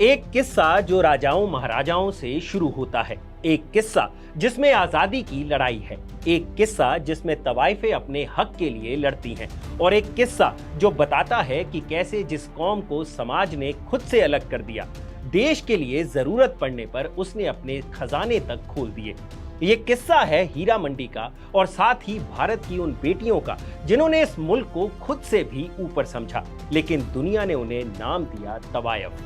एक किस्सा जो राजाओं महाराजाओं से शुरू होता है, एक किस्सा जिसमें आजादी की लड़ाई है, एक किस्सा जिसमें तवाइफें अपने हक के लिए लड़ती हैं और एक किस्सा जो बताता है कि कैसे जिस कौम को समाज ने खुद से अलग कर दिया, देश के लिए जरूरत पड़ने पर उसने अपने खजाने तक खोल दिए। ये किस्सा है हीरा मंडी का और साथ ही भारत की उन बेटियों का जिन्होंने इस मुल्क को खुद से भी ऊपर समझा, लेकिन दुनिया ने उन्हें नाम दिया तवायफ।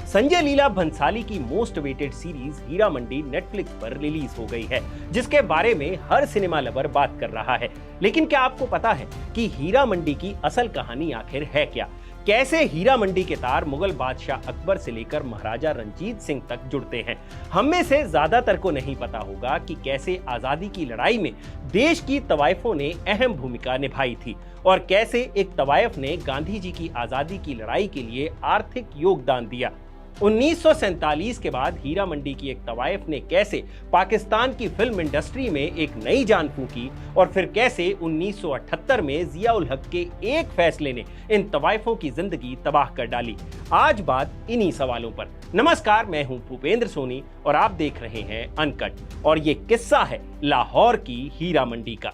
संजय लीला भंसाली की most weighted series Heera Mandi Netflix पर रिलीज हो गई है, जिसके बारे में हर सिनेमा लवर बात कर रहा है। लेकिन क्या आपको पता है कि हीरा मंडी की असल कहानी आखिर है क्या? कैसे हीरा मंडी के तार मुगल बादशाह अकबर से लेकर महाराजा रंजीत सिंह तक जुड़ते हैं? हम में से ज्यादातर को नहीं पता होगा कि कैसे आजादी की लड़ाई में देश की तवाइफों ने अहम भूमिका निभाई थी और कैसे एक तवाइफ ने गांधी जी की आजादी की लड़ाई के लिए आर्थिक योगदान दिया। 1947 के बाद हीरा मंडी की एक तवाइफ ने कैसे पाकिस्तान की फिल्म इंडस्ट्री में एक नई जान फूंकी और फिर कैसे 1978 में जिया उल हक के एक फैसले ने इन तवाइफों की जिंदगी तबाह कर डाली। आज बात इन्हीं सवालों पर। नमस्कार, मैं हूं भूपेंद्र सोनी और आप देख रहे हैं अनकट और ये किस्सा है लाहौर की हीरा मंडी का।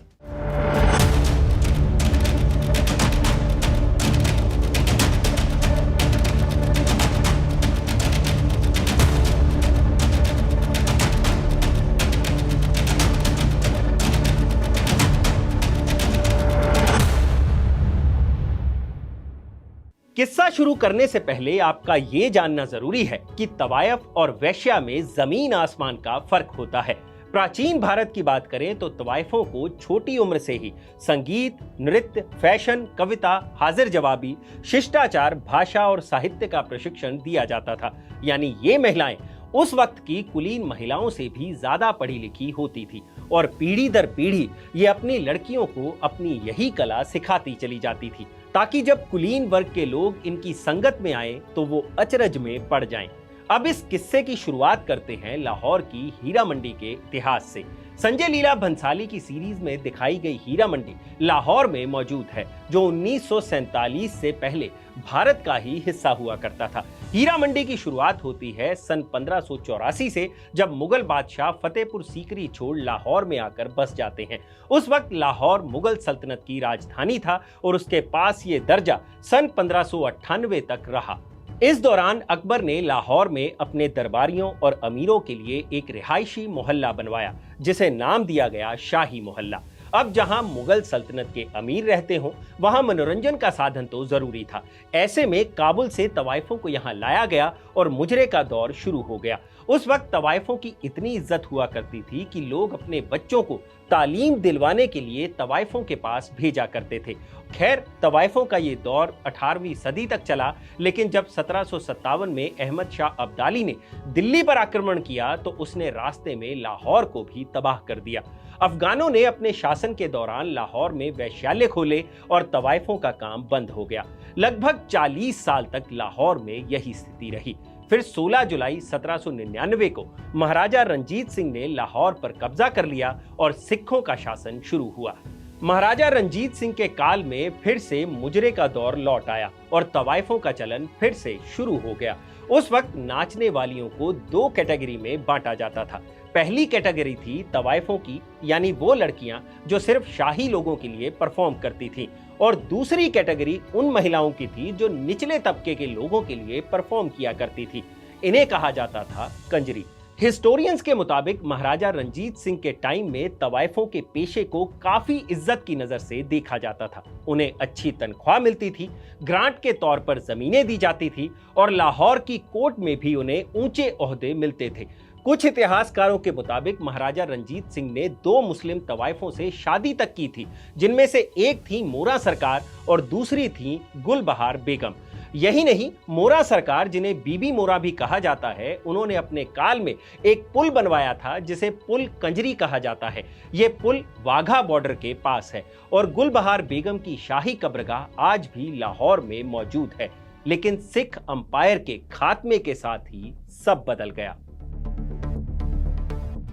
किस्सा शुरू करने से पहले आपका यह जानना जरूरी है कि तवायफ और वैश्या में जमीन आसमान का फर्क होता है। प्राचीन भारत की बात करें तो तवाइफों को छोटी उम्र से ही संगीत, नृत्य, फैशन, कविता, हाजिर जवाबी, शिष्टाचार, भाषा और साहित्य का प्रशिक्षण दिया जाता था। यानी ये महिलाएं उस वक्त की कुलीन महिलाओं से भी ज्यादा पढ़ी लिखी होती थी और पीढ़ी दर पीढ़ी ये अपनी लड़कियों को अपनी यही कला सिखाती चली जाती थी, ताकि जब कुलीन वर्ग के लोग इनकी संगत में आए तो वो अचरज में पड़ जाएं। अब इस किस्से की शुरुआत करते हैं लाहौर की हीरा मंडी के इतिहास से। संजय लीला भंसाली की सीरीज में दिखाई गई हीरा मंडी लाहौर में मौजूद है, जो 1947 से पहले भारत का ही हिस्सा हुआ करता था। हीरा मंडी की शुरुआत होती है सन 1584 से, जब मुगल बादशाह फतेहपुर सीकरी छोड़ लाहौर में आकर बस जाते हैं। उस वक्त लाहौर मुगल सल्तनत की राजधानी था और उसके पास ये दर्जा सन 1598 तक रहा। इस दौरान अकबर ने लाहौर में अपने दरबारियों और अमीरों के लिए एक रिहायशी मोहल्ला बनवाया, जिसे नाम दिया गया शाही मोहल्ला। अब जहां मुगल सल्तनत के अमीर रहते हों, वहां मनोरंजन का साधन तो जरूरी था। ऐसे में काबुल से तवाइफों को यहां लाया गया और मुजरे का दौर शुरू हो गया। उस वक्त तवाइफों की इतनी इज्जत हुआ करती थी कि लोग अपने बच्चों को तालीम दिलवाने के लिए तवाइफों के पास भेजा करते थे। खैर, तवाइफों का ये दौर 18वीं सदी तक चला, लेकिन जब 1757 में अहमद शाह अब्दाली ने दिल्ली पर आक्रमण किया तो उसने रास्ते में लाहौर को भी तबाह कर दिया। अफगानों ने अपने शासन के दौरान लाहौर में वैश्यालय खोले और तवाइफों का काम बंद हो गया। लगभग 40 साल तक लाहौर में यही स्थिति रही। फिर 16 जुलाई 1799 को महाराजा रंजीत सिंह ने लाहौर पर कब्जा कर लिया और सिखों का शासन शुरू हुआ। महाराजा रंजीत सिंह के काल में फिर से मुजरे का दौर लौट आया और तवाइफों का चलन फिर से शुरू हो गया। उस वक्त नाचने वालियों को दो कैटेगरी में बांटा जाता था। पहली कैटेगरी थी तवाइफों की, यानी वो लड़कियां जो सिर्फ शाही लोगों के लिए परफॉर्म करती थीं, और दूसरी कैटेगरी उन महिलाओं की थी जो निचले तबके के लोगों के लिए परफॉर्म किया करती थी। इन्हें कहा जाता था कंजरी। हिस्टोरियंस के मुताबिक महाराजा रंजीत सिंह के टाइम में तवाइफों के पेशे को काफी इज्जत की नजर से देखा जाता था। उन्हें अच्छी तनख्वाह मिलती थी, ग्रांट के तौर पर जमीनें दी जाती थी और लाहौर की कोर्ट में भी उन्हें ऊंचे ओहदे मिलते थे। कुछ इतिहासकारों के मुताबिक महाराजा रंजीत सिंह ने 2 मुस्लिम तवाइफों से शादी तक की थी, जिनमें से एक थी मोरा सरकार और दूसरी थी गुलबहार बेगम। यही नहीं, मोरा सरकार, जिन्हें बीबी मोरा भी कहा जाता है, उन्होंने अपने काल में एक पुल बनवाया था जिसे पुल कंजरी कहा जाता है। ये पुल वाघा बॉर्डर के पास है और गुलबहार बेगम की शाही कब्रगाह आज भी लाहौर में मौजूद है। लेकिन सिख अंपायर के खात्मे के साथ ही सब बदल गया।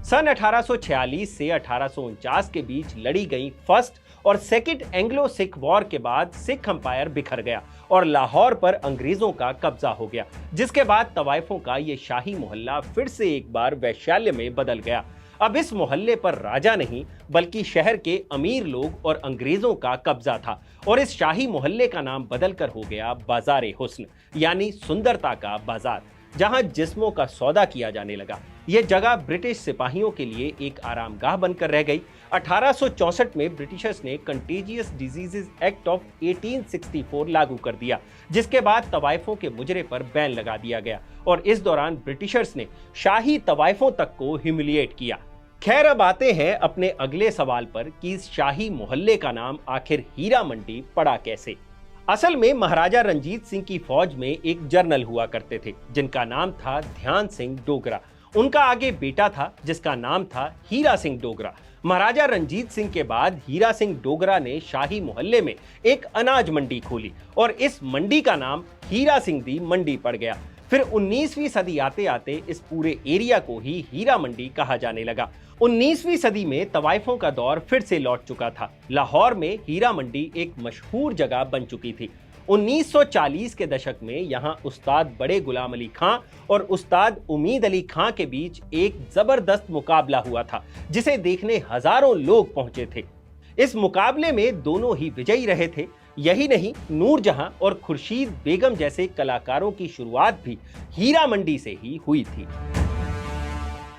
सन 1846 से 1849 के बीच लड़ी गई फर्स्ट और सेकंड एंग्लो सिख वॉर के बाद सिख अंपायर बिखर गया और लाहौर पर अंग्रेजों का कब्जा हो गया, जिसके बाद तवाइफों का ये शाही मोहल्ला फिर से एक बार वैश्याल्य में बदल गया। अब इस मोहल्ले पर राजा नहीं बल्कि शहर के अमीर लोग और अंग्रेजों का कब्जा था और इस शाही मोहल्ले का नाम बदलकर हो गया बाजारे हुस्न, यानी सुंदरता का बाजार, जहां जिस्मों का सौदा किया जाने लगा। यह जगह ब्रिटिश सिपाहियों के लिए एक आरामगाह बनकर रह गई। 1864 में ब्रिटिशर्स ने कंटेजियस डिजीजेज एक्ट ऑफ 1864 लागू कर दिया, जिसके बाद तवाइफों के मुजरे पर बैन लगा दिया गया और इस दौरान ब्रिटिशर्स ने शाही तवाइफों तक को ह्यूमिलिएट किया। खैर, अब आते हैं अपने अगले सवाल पर कि इस शाही मोहल्ले का नाम आखिर हीरा मंडी पड़ा कैसे। असल में महाराजा रंजीत सिंह की फौज में एक जर्नल हुआ करते थे जिनका नाम था ध्यान सिंह डोगरा। उनका आगे बेटा था जिसका नाम था हीरा सिंह डोगरा। महाराजा रंजीत सिंह के बाद हीरा सिंह डोगरा ने शाही मोहल्ले में एक अनाज मंडी खोली और इस मंडी का नाम हीरा सिंह दी मंडी पड़ गया। फिर 19वीं सदी आते आते इस पूरे एरिया को ही हीरा मंडी कहा जाने लगा। 19वीं सदी में तवाइफों का दौर फिर से लौट चुका था। लाहौर में हीरा मंडी एक मशहूर जगह बन चुकी थी। 1940 के दशक में यहाँ उस्ताद बड़े गुलाम अली खां और उस्ताद उम्मीद अली खां के बीच एक जबरदस्त मुकाबला हुआ था, जिसे देखने हजारों लोग पहुंचे थे। इस मुकाबले में दोनों ही विजयी रहे थे। यही नहीं, नूरजहां और खुर्शीद बेगम जैसे कलाकारों की शुरुआत भी हीरा मंडी से ही हुई थी।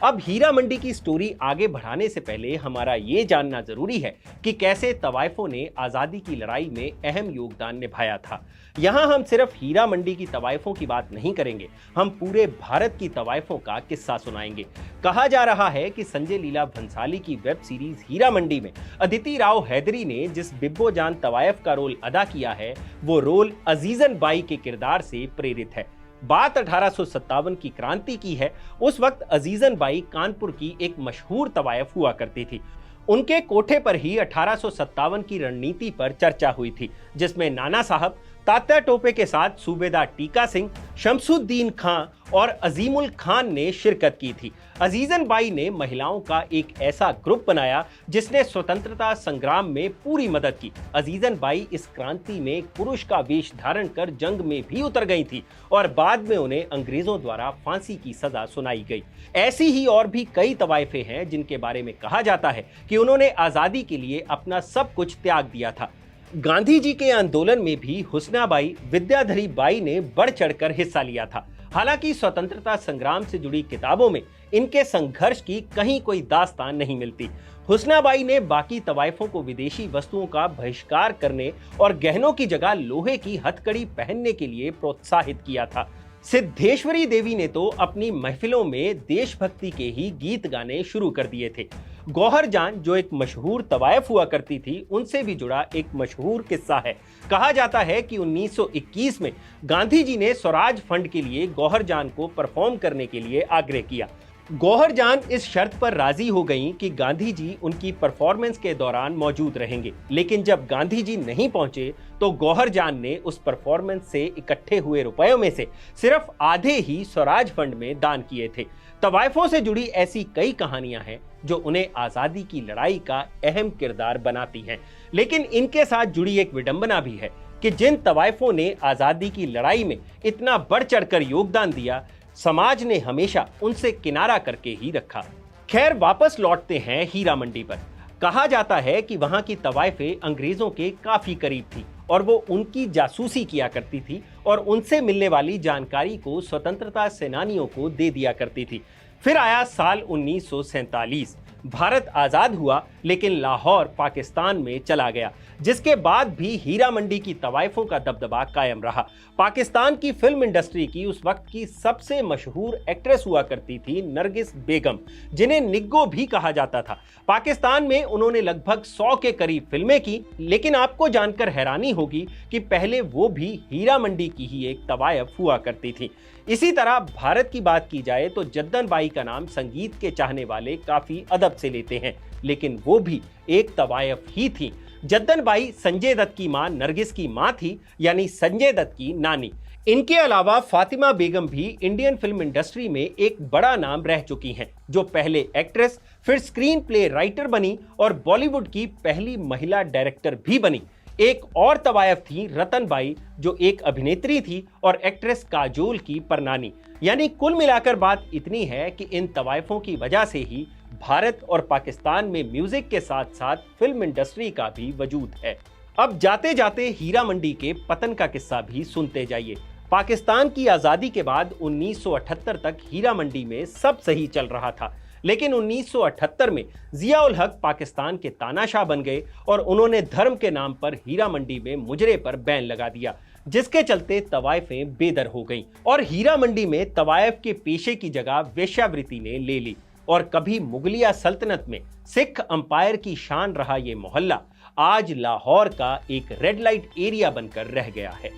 अब हीरा मंडी की स्टोरी आगे बढ़ाने से पहले हमारा ये जानना जरूरी है कि कैसे तवाइफों ने आजादी की लड़ाई में अहम योगदान निभाया था। यहाँ हम सिर्फ हीरा मंडी की तवाइफों की बात नहीं करेंगे, हम पूरे भारत की तवाइफों का किस्सा सुनाएंगे। कहा जा रहा है कि संजय लीला भंसाली की वेब सीरीज हीरा मंडी में अदिति राव हैदरी ने जिस बिब्बो जान तवाइफ का रोल अदा किया है, वो रोल अजीजन बाई के किरदार से प्रेरित है। बात 1857 की क्रांति की है। उस वक्त अजीजन बाई कानपुर की एक मशहूर तवायफ हुआ करती थी। उनके कोठे पर ही 1857 की रणनीति पर चर्चा हुई थी, जिसमें नाना साहब, तात्या टोपे के साथ सूबेदार टीका सिंह, शमसुद्दीन खां और अजीमुल खान ने शिरकत की थी। अजीजन बाई ने महिलाओं का एक ऐसा ग्रुप बनाया जिसने स्वतंत्रता संग्राम में पूरी मदद की। अजीजन बाई इस क्रांति में पुरुष का वेश धारण कर जंग में भी उतर गई थी और बाद में उन्हें अंग्रेजों द्वारा फांसी की सजा सुनाई गई। ऐसी ही और भी कई तवाइफे हैं जिनके बारे में कहा जाता है कि उन्होंने आजादी के लिए अपना सब कुछ त्याग दिया था। गांधी जी के आंदोलन में भी हुस्नाबाई, विद्याधरी बाई ने बढ़ चढ़कर हिस्सा लिया था। हालांकि स्वतंत्रता संग्राम से जुड़ी किताबों में इनके संघर्ष की कहीं कोई दास्तान नहीं मिलती। हुस्नाबाई ने बाकी तवाइफों को विदेशी वस्तुओं का बहिष्कार करने और गहनों की जगह लोहे की हथकड़ी पहनने के लिए प्रोत्साहित किया था। सिद्धेश्वरी देवी ने तो अपनी महफिलों में देशभक्ति के ही गीत गाने शुरू कर दिए थे। गौहर जान, जो एक मशहूर तवायफ हुआ करती थी, उनसे भी जुड़ा एक मशहूर किस्सा है। कहा जाता है कि 1921 में गांधी जी ने स्वराज फंड के लिए गौहर जान को परफॉर्म करने के लिए आग्रह किया। गौहर जान इस शर्त पर राजी हो गईं कि गांधी जी उनकी परफॉर्मेंस के दौरान मौजूद रहेंगे, लेकिन जब गांधी जी नहीं पहुंचे तो गौहर जान ने उस परफॉर्मेंस से इकट्ठे हुए रुपयों में से सिर्फ आधे ही स्वराज फंड में दान किए थे। तवाइफों से जुड़ी ऐसी कई कहानियां हैं जो उन्हें आजादी की लड़ाई का अहम किरदार बनाती हैं, लेकिन इनके साथ जुड़ी एक विडंबना भी है कि जिन तवाइफों ने आजादी की लड़ाई में इतना बढ़ चढ़कर योगदान दिया, समाज ने हमेशा उनसे किनारा करके ही रखा। खैर, वापस लौटते हैं हीरा मंडी पर। कहा जाता है कि वहां की तवाइफें अंग्रेजों के काफी करीब थी और वो उनकी जासूसी किया करती थी और उनसे मिलने वाली जानकारी को स्वतंत्रता सेनानियों को दे दिया करती थी। फिर आया साल 1947। भारत आजाद हुआ, लेकिन लाहौर पाकिस्तान में चला गया, जिसके बाद भी हीरा मंडी की तवाइफों का दबदबा कायम रहा। पाकिस्तान की फिल्म इंडस्ट्री की उस वक्त की सबसे मशहूर एक्ट्रेस हुआ करती थी नरगिस बेगम, जिन्हें निग्गो भी कहा जाता था। पाकिस्तान में उन्होंने लगभग 100 के करीब फिल्में की, लेकिन आपको जानकर हैरानी होगी कि पहले वो भी हीरा मंडी की ही एक तवायफ हुआ करती थी। इसी तरह भारत की बात की जाए तो जद्दन बाई का नाम संगीत के चाहने वाले काफी अदब से लेते हैं, लेकिन वो भी एक तवायफ ही थी। जद्दन बाई संजय दत्त की मां नरगिस की मां थी, यानी संजय दत्त की नानी। इनके अलावा फातिमा बेगम भी इंडियन फिल्म इंडस्ट्री में एक बड़ा नाम रह चुकी हैं, जो पहले एक्ट्रेस, फिर स्क्रीन प्ले राइटर बनी और बॉलीवुड की पहली महिला डायरेक्टर भी बनी। एक और तवायफ थी रतन बाई, जो एक अभिनेत्री थी और एक्ट्रेस काजोल की परनानी। यानी कुल मिलाकर बात इतनी है कि इन तवायफों की वजह से ही भारत और पाकिस्तान में म्यूजिक के साथ साथ फिल्म इंडस्ट्री का भी वजूद है। अब जाते जाते हीरा मंडी के पतन का किस्सा भी सुनते जाइए। पाकिस्तान की आजादी के बाद 1978 तक हीरा मंडी में सब सही चल रहा था, लेकिन 1978 में जियाउल हक पाकिस्तान के तानाशाह बन गए और उन्होंने धर्म के नाम पर हीरा मंडी में मुजरे पर बैन लगा दिया, जिसके चलते तवायफें बेदर हो गईं और हीरा मंडी में तवायफ के पेशे की जगह वेश्यावृत्ति ने ले ली। और कभी मुगलिया सल्तनत में सिख अंपायर की शान रहा ये मोहल्ला आज लाहौर का एक रेड लाइट एरिया बनकर रह गया है।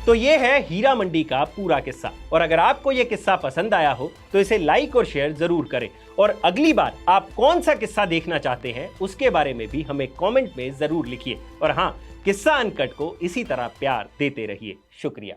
तो ये है हीरा मंडी का पूरा किस्सा, और अगर आपको ये किस्सा पसंद आया हो तो इसे लाइक और शेयर जरूर करें। और अगली बार आप कौन सा किस्सा देखना चाहते हैं उसके बारे में भी हमें कमेंट में जरूर लिखिए। और हाँ, किस्सा अनकट को इसी तरह प्यार देते रहिए। शुक्रिया।